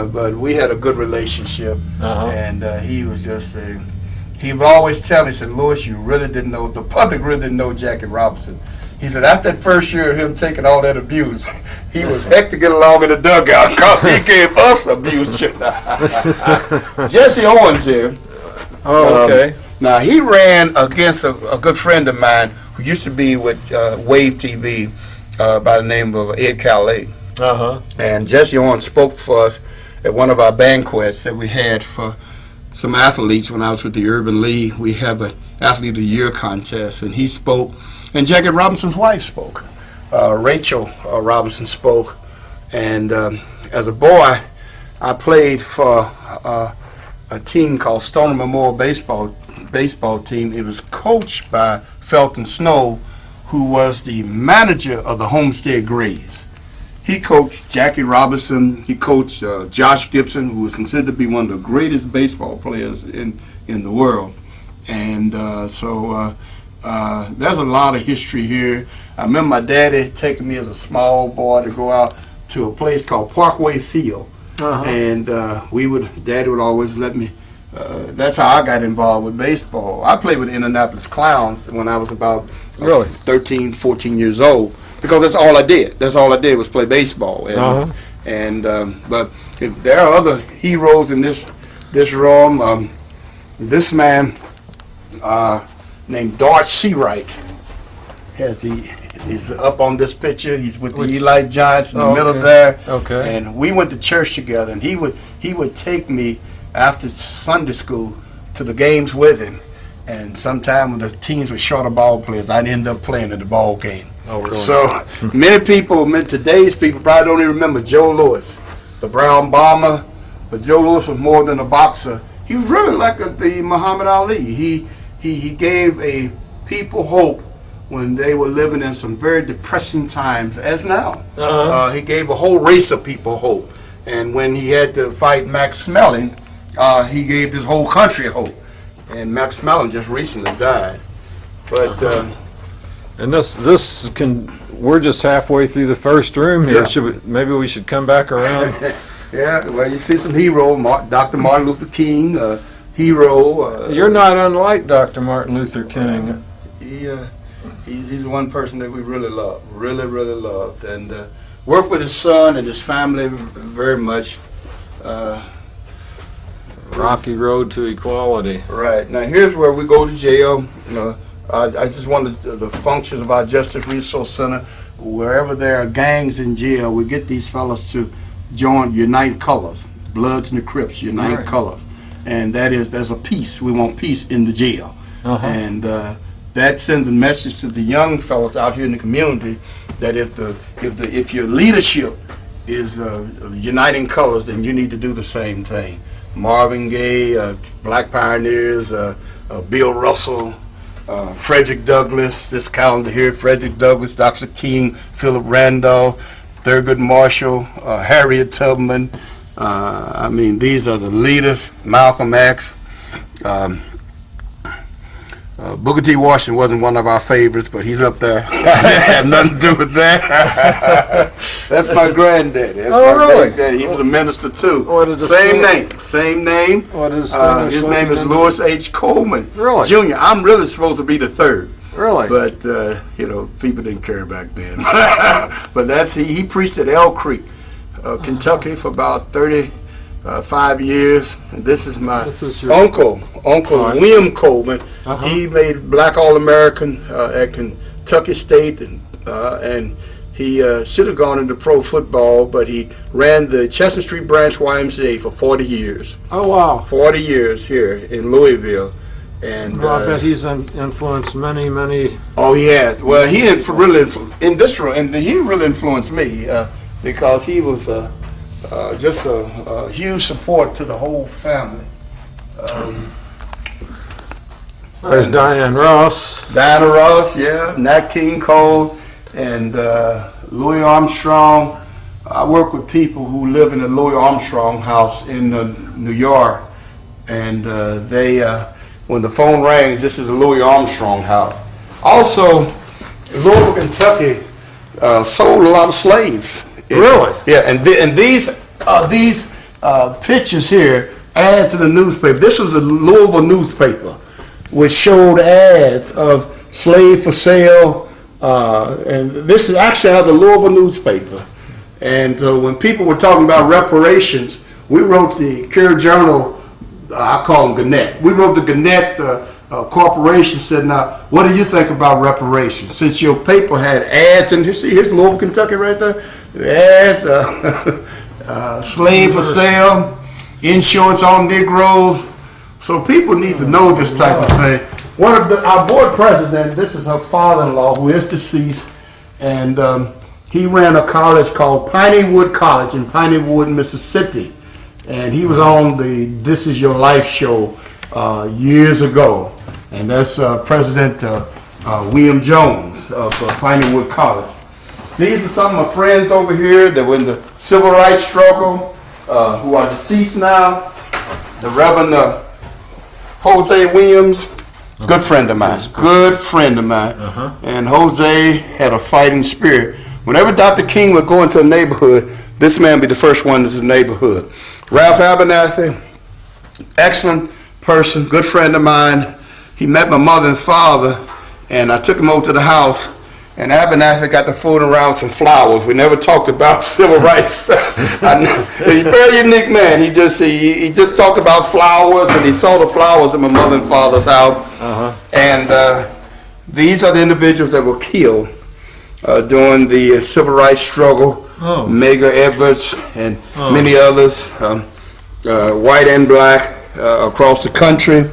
but we had a good relationship, and he was just he would always tell me, he said, Louis, you really didn't know, the public really didn't know Jackie Robinson. He said, after that first year of him taking all that abuse, he was heck to get along in the dugout because he gave us abuse. Jesse Owens here. Oh, okay. Now, he ran against a good friend of mine who used to be with Wave TV by the name of Ed Calais. And Jesse Owens spoke for us at one of our banquets that we had for some athletes when I was with the Urban League. We have an Athlete of the Year contest, and he spoke. And Jackie Robinson's wife spoke. Rachel Robinson spoke. And as a boy, I played for a team called Stoner Memorial baseball team. It was coached by Felton Snow, who was the manager of the Homestead Grays. He coached Jackie Robinson. He coached Josh Gibson, who was considered to be one of the greatest baseball players in the world. And so there's a lot of history here. I remember my daddy taking me as a small boy to go out to a place called Parkway Field. And Daddy would always let me, that's how I got involved with baseball. I played with the Indianapolis Clowns when I was about 13, 14 years old, because that's all I did. That's all I did was play baseball. And, but if there are other heroes in this room, this man named Dart Seawright he's up on this picture. He's with the Eli Giants in the middle there. And we went to church together, and he would take me after Sunday school to the games with him. And sometime when the teams were short of ball players, I'd end up playing in the ball game. So today's people probably don't even remember Joe Louis, the Brown Bomber. But Joe Louis was more than a boxer. He was really like the Muhammad Ali. He gave a people hope when they were living in some very depressing times, as now. He gave a whole race of people hope. And when he had to fight Max Smelling, he gave this whole country hope. And Max Smelling just recently died. But and we're just halfway through the first room here. Maybe we should come back around. Yeah, well, you see some hero, Dr. Martin Luther King, hero. You're not unlike Dr. Martin Luther King. He's one person that we really loved, really loved, and worked with his son and his family very much. Rocky road to equality. Right. Now here's where we go to jail. I just wanted the functions of our Justice Resource Center. Wherever there are gangs in jail, we get these fellas to unite colors. Bloods and the Crips, unite colors. And there's a peace. We want peace in the jail. And that sends a message to the young fellas out here in the community that if your leadership is uniting colors, then you need to do the same thing. Marvin Gaye, Black Pioneers, Bill Russell, Frederick Douglass, this calendar here, Frederick Douglass, Dr. King, Philip Randolph, Thurgood Marshall, Harriet Tubman. I mean, these are the leaders. Malcolm X. Booker T. Washington wasn't one of our favorites, but he's up there. I didn't have nothing to do with that. That's my granddaddy. That's my granddaddy. He was a minister too. Same name. What is his name is Louis H. Coleman Jr. I'm really supposed to be the third. Really? But people didn't care back then. But he preached at Elk Creek, Kentucky, for about 35 years. And this is my uncle William Coleman. He made Black All-American at Kentucky State, and he should have gone into pro football, but he ran the Chestnut Street Branch YMCA for 40 years. Oh, wow. 40 years here in Louisville. And I bet he's influenced many. Oh, he has. Well, he really influenced me because he was just a huge support to the whole family. There's Diana Ross. Yeah, Nat King Cole, and Louis Armstrong. I work with people who live in the Louis Armstrong house in New York, and when the phone rings, this is the Louis Armstrong house. Also, Louisville, Kentucky sold a lot of slaves. Really? Yeah, and these pictures here, ads in the newspaper. This was a Louisville newspaper, which showed ads of slave for sale, and this is actually out of the Louisville newspaper. And when people were talking about reparations, we wrote the Courier Journal, I call them Gannett. We wrote the Gannett Corporation, said, now, what do you think about reparations? Since your paper had ads, and here's Louisville, Kentucky right there, ads, slave for sale, insurance on Negroes. So people need to know this type of thing. Our board president, this is her father-in-law, who is deceased, and he ran a college called Pineywood College in Pineywood, Mississippi. And he was on the This Is Your Life show years ago. And that's President William Jones of Pineywood College. These are some of my friends over here that were in the civil rights struggle, who are deceased now. The Reverend Jose Williams, good friend of mine, good friend of mine. And Jose had a fighting spirit. Whenever Dr. King would go into a neighborhood, this man would be the first one into the neighborhood. Ralph Abernathy, excellent person, good friend of mine. He met my mother and father, and I took him over to the house, and Abernathy got the food around some flowers. We never talked about civil rights. He's a very unique man. He just talked about flowers, and he saw the flowers in my mother and father's house. And these are the individuals that were killed during the civil rights struggle. Medgar Evers and many others, white and black, across the country.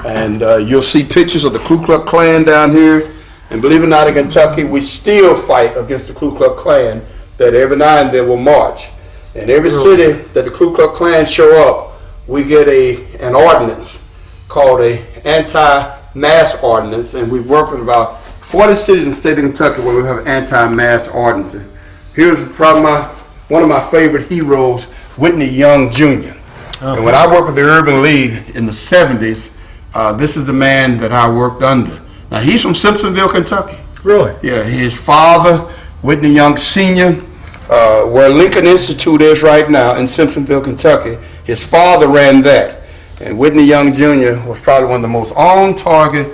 And you'll see pictures of the Ku Klux Klan down here. And believe it or not, in Kentucky, we still fight against the Ku Klux Klan, that every now and then will march. And every city that the Ku Klux Klan show up, we get an ordinance called a anti-mass ordinance. And we've worked with about 40 cities in the state of Kentucky where we have anti-mass ordinances. Here's probably one of my favorite heroes, Whitney Young Jr. And when I worked with the Urban League in the 70s, this is the man that I worked under. Now, he's from Simpsonville, Kentucky. Really? Yeah, his father, Whitney Young Sr., where Lincoln Institute is right now in Simpsonville, Kentucky, his father ran that. And Whitney Young Jr. was probably one of the most on-target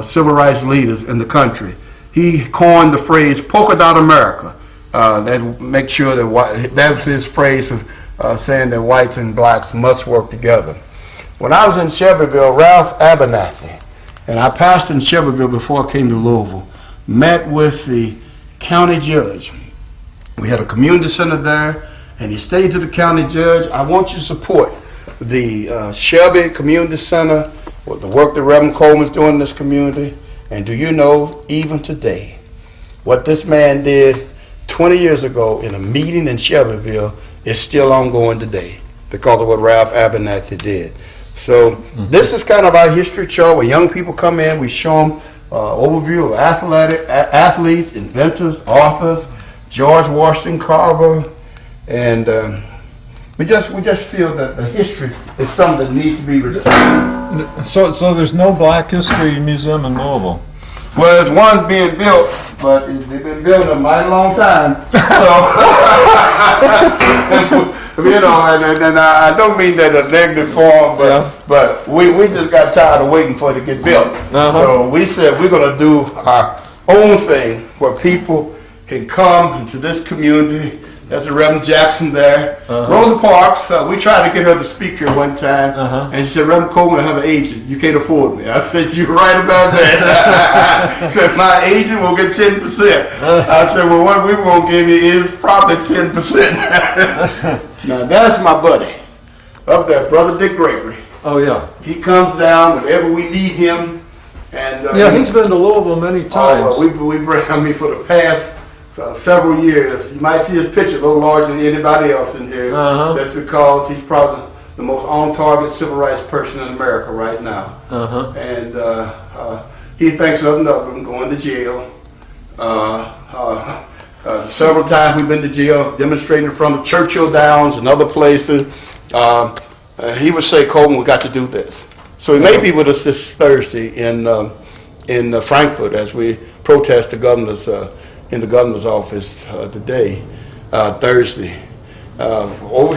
civil rights leaders in the country. He coined the phrase polka dot America. That make sure that was his phrase of saying that whites and blacks must work together. When I was in Shelbyville, Ralph Abernathy, and I pastored in Shelbyville before I came to Louisville, met with the county judge. We had a community center there, and he stayed to the county judge. I want you to support the Shelby Community Center, with the work that Reverend Coleman is doing in this community. And do you know, even today, what this man did 20 years ago in a meeting in Shelbyville is still ongoing today because of what Ralph Abernathy did. So this is kind of our history chart where young people come in, we show them overview of athletes, inventors, authors, George Washington Carver, and we just feel that the history is something that needs to be retained. So there's no Black History Museum in Louisville? Well, there's one being built, but they've been building a mighty long time. So, you know, and I don't mean that in a negative form, but we just got tired of waiting for it to get built. So we said we're going to do our own thing where people can come into this community. There's a Reverend Jackson there. Rosa Parks, we tried to get her to speak here one time, and she said, Reverend Coleman, I have an agent. You can't afford me. I said, you're right about that. I said, my agent will get 10%. I said, well, what we won't give you is probably 10%. Now, that's my buddy up there, Brother Dick Gregory. Oh, yeah. He comes down whenever we need him. And he's been to Louisville many times. We bring him for the past several years. You might see his picture a little larger than anybody else in here. That's because he's probably the most on-target civil rights person in America right now. And he thinks nothing of him going to jail. Several times we've been to jail demonstrating in front of Churchill Downs and other places. He would say, Coleman, we got to do this. So he may be with us this Thursday in Frankfurt as we protest the governor's in the governor's office today, Thursday. Over